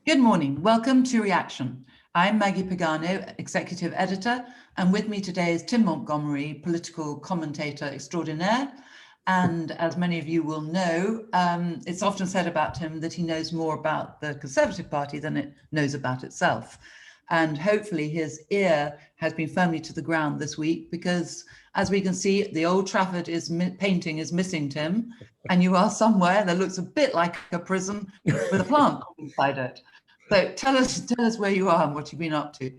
Good morning. Welcome to Reaction. I'm Maggie Pagano, Executive Editor, and with me today is Tim Montgomerie, Political Commentator Extraordinaire. And as many of you will know, it's often said about him that he knows more about the Conservative Party than it knows about itself. And hopefully his ear has been firmly to the ground this week because, as we can see, the Old Trafford painting is missing, Tim, and you are somewhere that looks a bit like a prison with a plant inside it. So tell us where you are and what you've been up to.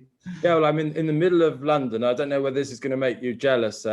Yeah, well, I'm in the middle of London. I don't know whether this is going to make you jealous,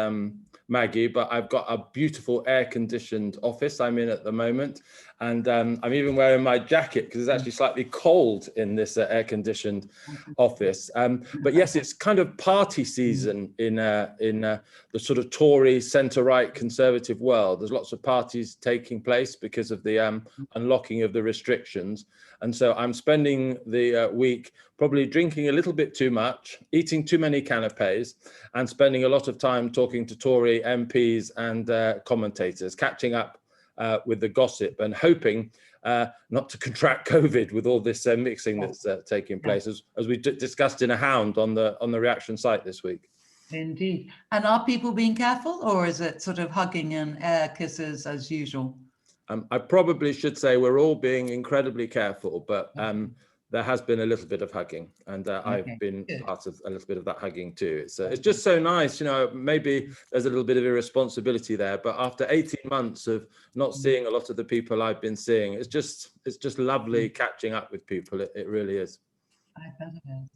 Maggie, but I've got a beautiful air-conditioned office I'm in at the moment. And I'm even wearing my jacket because it's actually slightly cold in this air-conditioned office. But yes, it's kind of party season in the sort of Tory centre-right Conservative world. There's lots of parties taking place because of the unlocking of the restrictions. And so I'm spending the week probably drinking a little bit too much, eating too many canapes, and spending a lot of time talking to Tory MPs and commentators, catching up with the gossip and hoping not to contract COVID with all this mixing that's taking place, as we discussed in a Hound on the Reaction site this week. Indeed. And are people being careful, or is it sort of hugging and air kisses as usual? I probably should say we're all being incredibly careful, but there has been a little bit of hugging, and I've been part of a little bit of that hugging too. It's just so nice, you know. Maybe there's a little bit of irresponsibility there, but after 18 months of not seeing a lot of the people I've been seeing, it's just lovely catching up with people. It really is. I bet it is.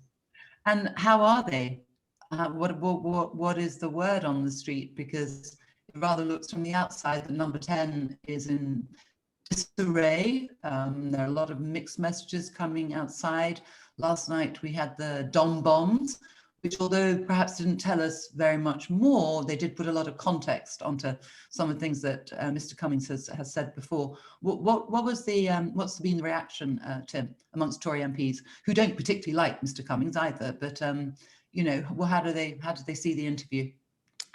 And how are they? What is the word on the street? Because it rather looks from the outside that number 10 is in disarray. There are a lot of mixed messages coming outside. Last night we had the Dom bombs, which, although perhaps didn't tell us very much more, they did put a lot of context onto some of the things that Mr. Cummings has said before. What's been the reaction, Tim, amongst Tory MPs who don't particularly like Mr. Cummings either? But you know, well, how did they see the interview?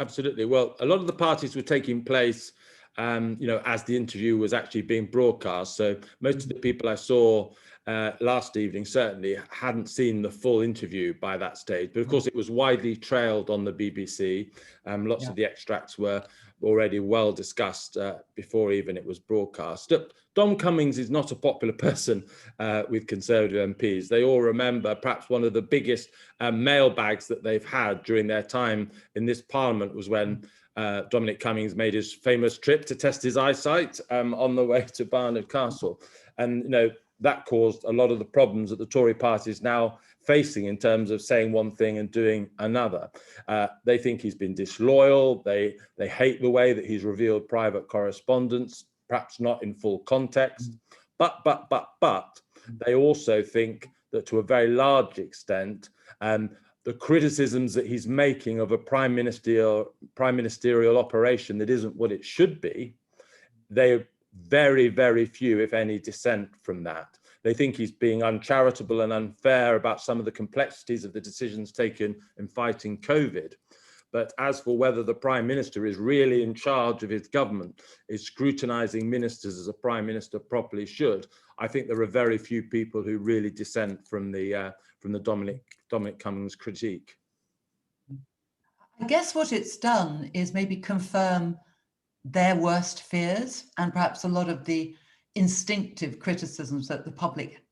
Absolutely. Well, a lot of the parties were taking place, you know, as the interview was actually being broadcast. So most of the people I saw last evening certainly hadn't seen the full interview by that stage. But of course, it was widely trailed on the BBC. Lots of the extracts were already well discussed before even it was broadcast. Dom Cummings is not a popular person with Conservative MPs. They all remember perhaps one of the biggest mailbags that they've had during their time in this Parliament was when Dominic Cummings made his famous trip to test his eyesight on the way to Barnard Castle. And, you know, that caused a lot of the problems that the Tory party is now facing in terms of saying one thing and doing another. They think he's been disloyal. They hate the way that he's revealed private correspondence, perhaps not in full context. But they also think that to a very large extent, the criticisms that he's making of a prime ministerial operation that isn't what it should be, they're very, very few, if any, dissent from that. They think he's being uncharitable and unfair about some of the complexities of the decisions taken in fighting COVID. But as for whether the Prime Minister is really in charge of his government, is scrutinising ministers as a Prime Minister properly should, I think there are very few people who really dissent from the Dominic Cummings critique. I guess what it's done is maybe confirm their worst fears and perhaps a lot of the instinctive criticisms that the public,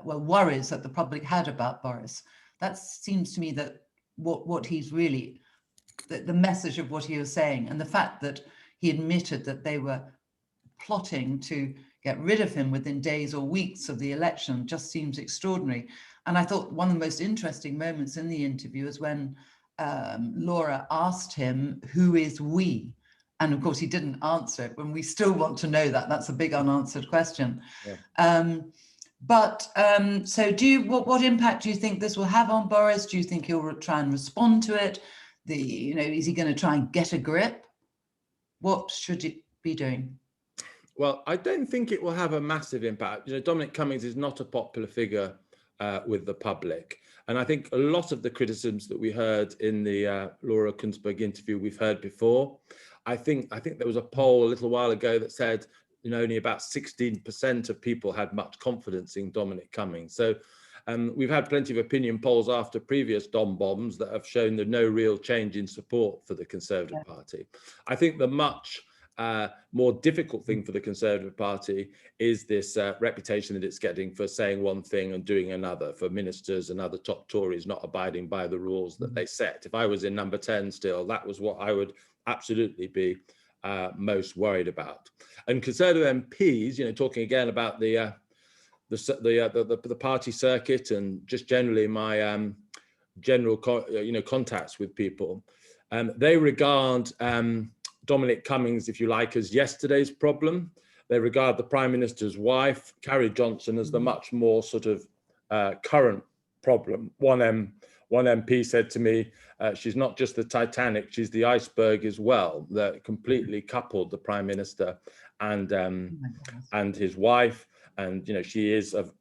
worries that the public had about Boris. That seems to me that what he's really, the message of what he was saying, and the fact that he admitted that they were plotting to get rid of him within days or weeks of the election just seems extraordinary. And I thought one of the most interesting moments in the interview is when Laura asked him, who is we? And of course, he didn't answer it, when we still want to know that. That's a big unanswered question. Yeah. So what impact do you think this will have on Boris? Do you think he'll try and respond to it? Is he going to try and get a grip? What should it be doing? Well, I don't think it will have a massive impact. You know, Dominic Cummings is not a popular figure with the public. And I think a lot of the criticisms that we heard in the Laura Kuenssberg interview we've heard before. I think there was a poll a little while ago that said, only about 16% of people had much confidence in Dominic Cummings. So we've had plenty of opinion polls after previous Dom bombs that have shown there's no real change in support for the Conservative Party. I think the much more difficult thing for the Conservative Party is this reputation that it's getting for saying one thing and doing another, for ministers and other top Tories not abiding by the rules that they set. If I was in number 10 still, that was what I would absolutely be most worried about. And Conservative MPs, talking again about the party circuit and just generally my general contacts with people, they regard Dominic Cummings, if you like, as yesterday's problem. They regard the Prime Minister's wife, Carrie Johnson, as the much more sort of current problem. One MP said to me, she's not just the Titanic, she's the iceberg as well. That completely coupled the Prime Minister and his wife. And she's of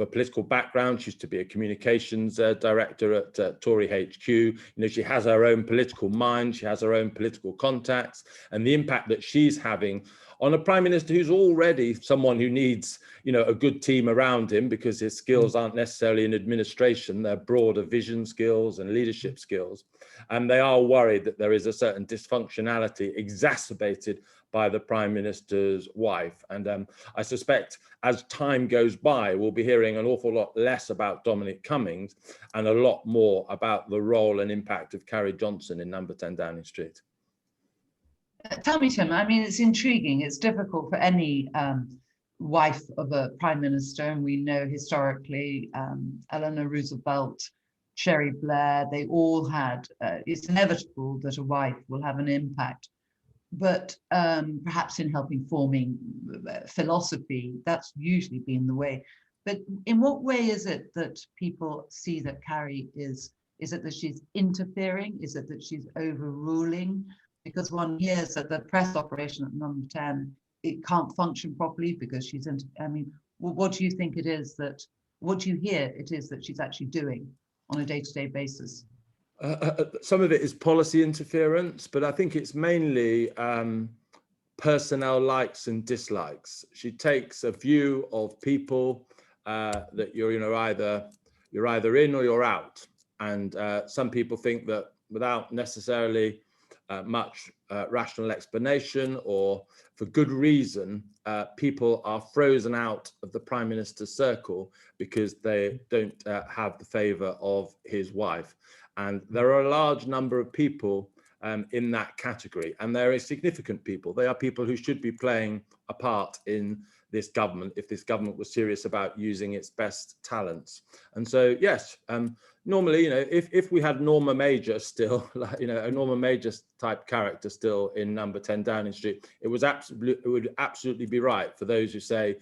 a political background. She used to be a communications director at Tory HQ. She has her own political mind. She has her own political contacts, and the impact that she's having on a Prime Minister who's already someone who needs, a good team around him, because his skills aren't necessarily in administration, they're broader vision skills and leadership skills. And they are worried that there is a certain dysfunctionality exacerbated by the Prime Minister's wife. And I suspect as time goes by, we'll be hearing an awful lot less about Dominic Cummings and a lot more about the role and impact of Carrie Johnson in number 10 Downing Street. Tell me, Tim, it's intriguing. It's difficult for any wife of a prime minister. And we know historically, Eleanor Roosevelt, Cherie Blair, they all had, it's inevitable that a wife will have an impact. But perhaps in helping forming philosophy, that's usually been the way. But in what way is it that people see that Carrie is it that she's interfering? Is it that she's overruling? Because one hears that the press operation at number 10, it can't function properly because she's what do you think it is that, what do you hear it is that she's actually doing on a day-to-day basis? Some of it is policy interference, but I think it's mainly personnel likes and dislikes. She takes a view of people that you're either in or you're out, and some people think that without necessarily much rational explanation or for good reason, people are frozen out of the Prime Minister's circle because they don't have the favour of his wife. And there are a large number of people in that category, and there are significant people. They are people who should be playing a part in this government if this government was serious about using its best talents. And so, yes, normally, if we had Norma Major still, a Norma Major type character still in number 10 Downing Street, it would absolutely be right for those who say,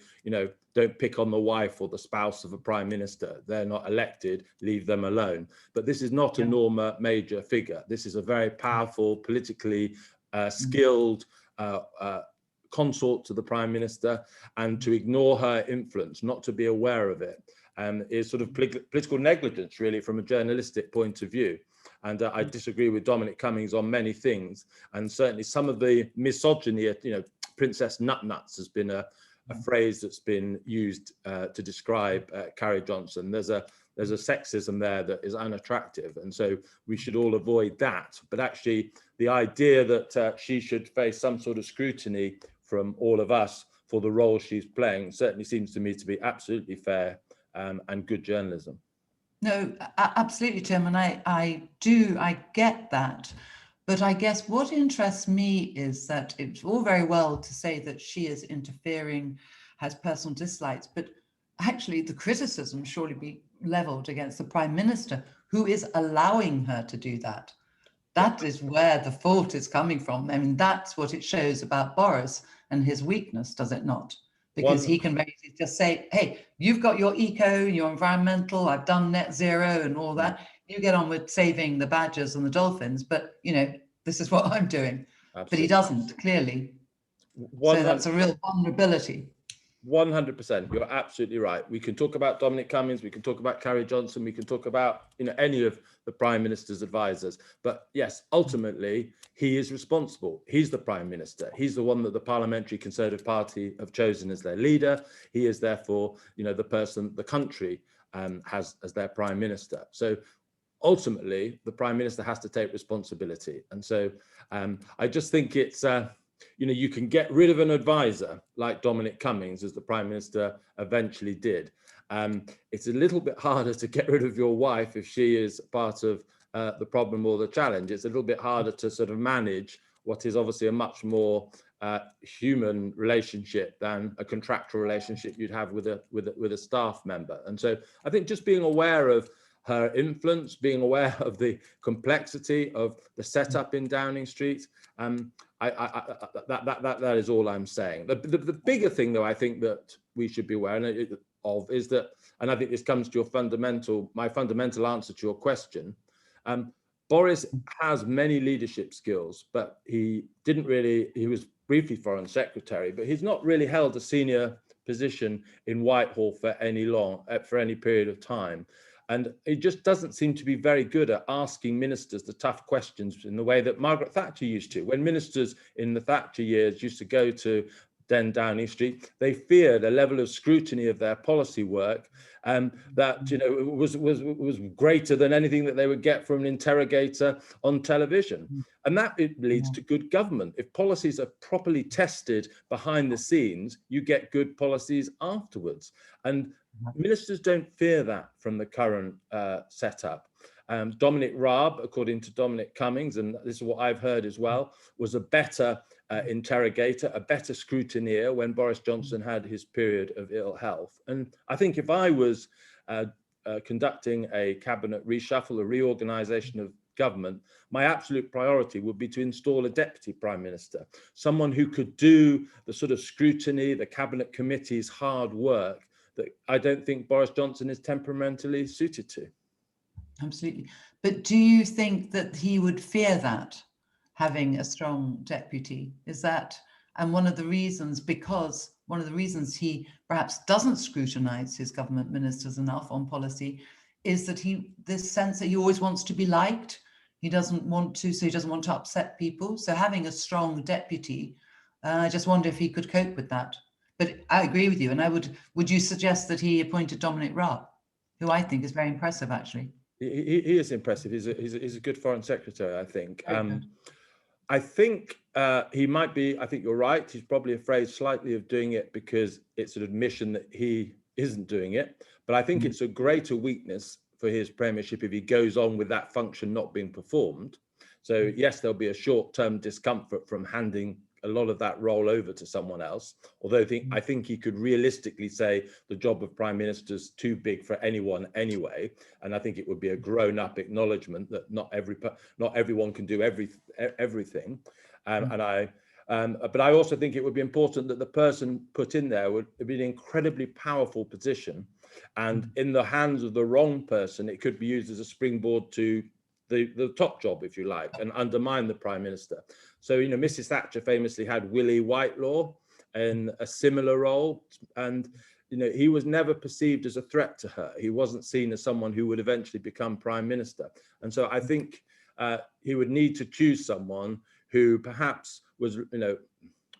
don't pick on the wife or the spouse of a prime minister. They're not elected, leave them alone. But this is not a Norma Major figure. This is a very powerful, politically skilled consort to the prime minister, and to ignore her influence, not to be aware of it, is sort of political negligence, really, from a journalistic point of view. And I disagree with Dominic Cummings on many things, and certainly some of the misogyny, Princess Nutnuts has been a phrase that's been used to describe Carrie Johnson. There's a sexism there that is unattractive, and so we should all avoid that. But actually, the idea that she should face some sort of scrutiny from all of us for the role she's playing certainly seems to me to be absolutely fair and good journalism. No, absolutely, Tim, and I get that. But I guess what interests me is that it's all very well to say that she is interfering, has personal dislikes, but actually the criticism surely be leveled against the Prime Minister, who is allowing her to do that. That is where the fault is coming from. That's what it shows about Boris and his weakness, does it not? Because he can basically just say, hey, you've got your eco, your environmental, I've done net zero and all that. You get on with saving the badgers and the dolphins, but, this is what I'm doing. Absolutely. But he doesn't, clearly. So that's a real vulnerability. 100%. You're absolutely right. We can talk about Dominic Cummings, we can talk about Carrie Johnson, we can talk about, any of the Prime Minister's advisors. But yes, ultimately, he is responsible. He's the Prime Minister. He's the one that the Parliamentary Conservative Party have chosen as their leader. He is therefore, the person the country has as their Prime Minister. So ultimately, the Prime Minister has to take responsibility. And so I just think it's you can get rid of an advisor like Dominic Cummings, as the Prime Minister eventually did. It's a little bit harder to get rid of your wife if she is part of the problem or the challenge. It's a little bit harder to sort of manage what is obviously a much more human relationship than a contractual relationship you'd have with a staff member. And so I think just being aware of her influence, being aware of the complexity of the setup in Downing Street, that is all I'm saying. The bigger thing, though, I think that we should be aware of is that, and I think this comes to my fundamental answer to your question. Boris has many leadership skills, but he was briefly Foreign Secretary, but he's not really held a senior position in Whitehall for any period of time. And it just doesn't seem to be very good at asking ministers the tough questions in the way that Margaret Thatcher used to. When ministers in the Thatcher years used to go to Downing Street, they feared a level of scrutiny of their policy work that was greater than anything that they would get from an interrogator on television. And that leads to good government. If policies are properly tested behind the scenes, you get good policies afterwards. And ministers don't fear that from the current setup. Dominic Raab, according to Dominic Cummings, and this is what I've heard as well, was a better interrogator, a better scrutineer when Boris Johnson had his period of ill health. And I think if I was conducting a cabinet reshuffle, a reorganisation of government, my absolute priority would be to install a deputy prime minister, someone who could do the sort of scrutiny, the cabinet committee's hard work that I don't think Boris Johnson is temperamentally suited to. Absolutely. But do you think that he would fear that, having a strong deputy? Is that, and one of the reasons he perhaps doesn't scrutinise his government ministers enough on policy is that this sense that he always wants to be liked. He doesn't want to upset people. So having a strong deputy, I just wonder if he could cope with that. But I agree with you. And would you suggest that he appointed Dominic Raab, who I think is very impressive, actually? He is impressive. He's a good foreign secretary, I think. I think he might be, I think you're right. He's probably afraid slightly of doing it because it's an admission that he isn't doing it. But I think it's a greater weakness for his premiership if he goes on with that function not being performed. So yes, there'll be a short-term discomfort from handing a lot of that role over to someone else. Although I think he could realistically say the job of prime minister is too big for anyone anyway. And I think it would be a grown-up acknowledgement that not everyone can do everything. But I also think it would be important that the person put in there would be an incredibly powerful position, and in the hands of the wrong person, it could be used as a springboard to the top job, if you like, and undermine the prime minister. So, Mrs. Thatcher famously had Willie Whitelaw in a similar role, and he was never perceived as a threat to her. He wasn't seen as someone who would eventually become prime minister. And so I think he would need to choose someone who perhaps was,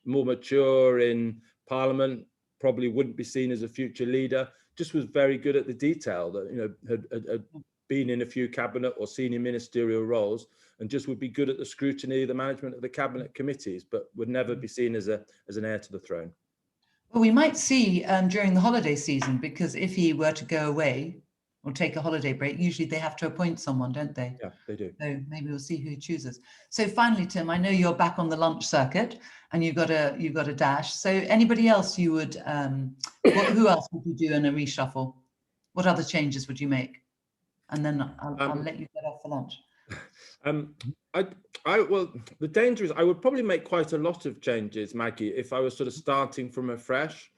more mature in Parliament, probably wouldn't be seen as a future leader, just was very good at the detail, that had been in a few cabinet or senior ministerial roles, and just would be good at the scrutiny, the management of the cabinet committees, but would never be seen as an heir to the throne. Well, we might see during the holiday season, because if he were to go away or take a holiday break, usually they have to appoint someone, don't they? Yeah, they do. So maybe we'll see who he chooses. So finally, Tim, I know you're back on the lunch circuit and you've got a dash. So anybody else you would, who else would you do in a reshuffle? What other changes would you make? And then I'll let you get off for lunch. Well, the danger is I would probably make quite a lot of changes, Maggie, if I was sort of starting from afresh.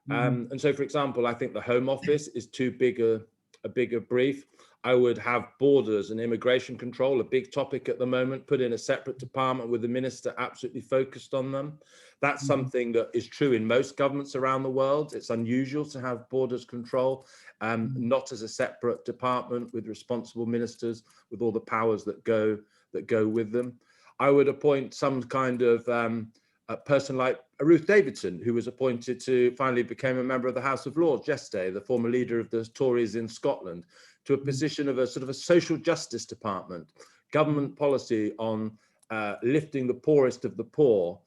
And so, for example, I think the Home Office is too big a bigger brief. I would have borders and immigration control, a big topic at the moment, put in a separate department with the minister absolutely focused on them. That's something that is true in most governments around the world. It's unusual to have borders control, not as a separate department with responsible ministers with all the powers that go with them. I would appoint some kind of a person like Ruth Davidson, who was appointed to, finally became a member of the House of Lords yesterday, the former leader of the Tories in Scotland, to a position of a sort of a social justice department, government policy on lifting the poorest of the poor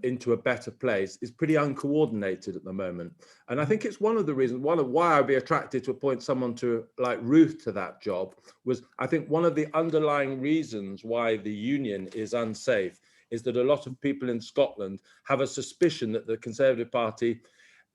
into a better place is pretty uncoordinated at the moment. And I think it's one of the reasons, one of why I'd be attracted to appoint someone to like Ruth to that job was, I think one of the underlying reasons why the union is unsafe is that a lot of people in Scotland have a suspicion that the Conservative Party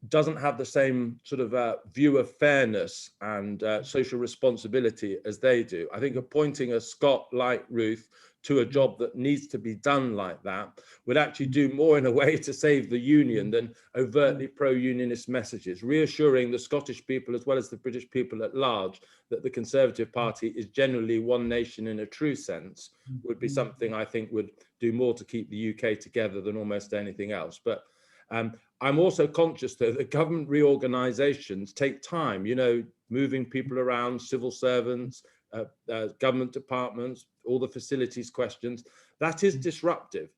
doesn't have the same sort of view of fairness and social responsibility as they do. I think appointing a Scot like Ruth to a job that needs to be done like that would actually do more in a way to save the union than overtly pro-unionist messages. Reassuring the Scottish people as well as the British people at large that the Conservative Party is generally one nation in a true sense would be something I think would do more to keep the UK together than almost anything else. But I'm also conscious though that government reorganisations take time, you know, moving people around, civil servants, government departments, all the facilities questions, that is disruptive.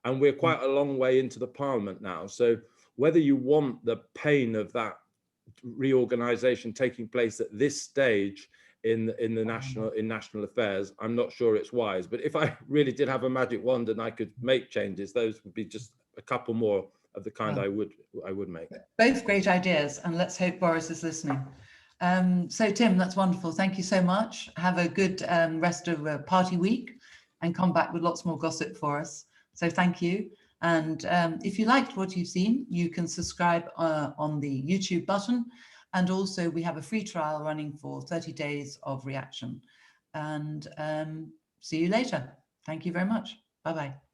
And we're quite a long way into the Parliament now. So whether you want the pain of that reorganisation taking place at this stage in national affairs, I'm not sure it's wise. But if I really did have a magic wand and I could make changes, those would be just a couple more of the kind I would make. Both great ideas, and let's hope Boris is listening. So Tim, that's wonderful. Thank you so much. Have a good rest of party week and come back with lots more gossip for us. So thank you. And if you liked what you've seen, you can subscribe on the YouTube button. And also we have a free trial running for 30 days of reaction. And see you later. Thank you very much. Bye-bye.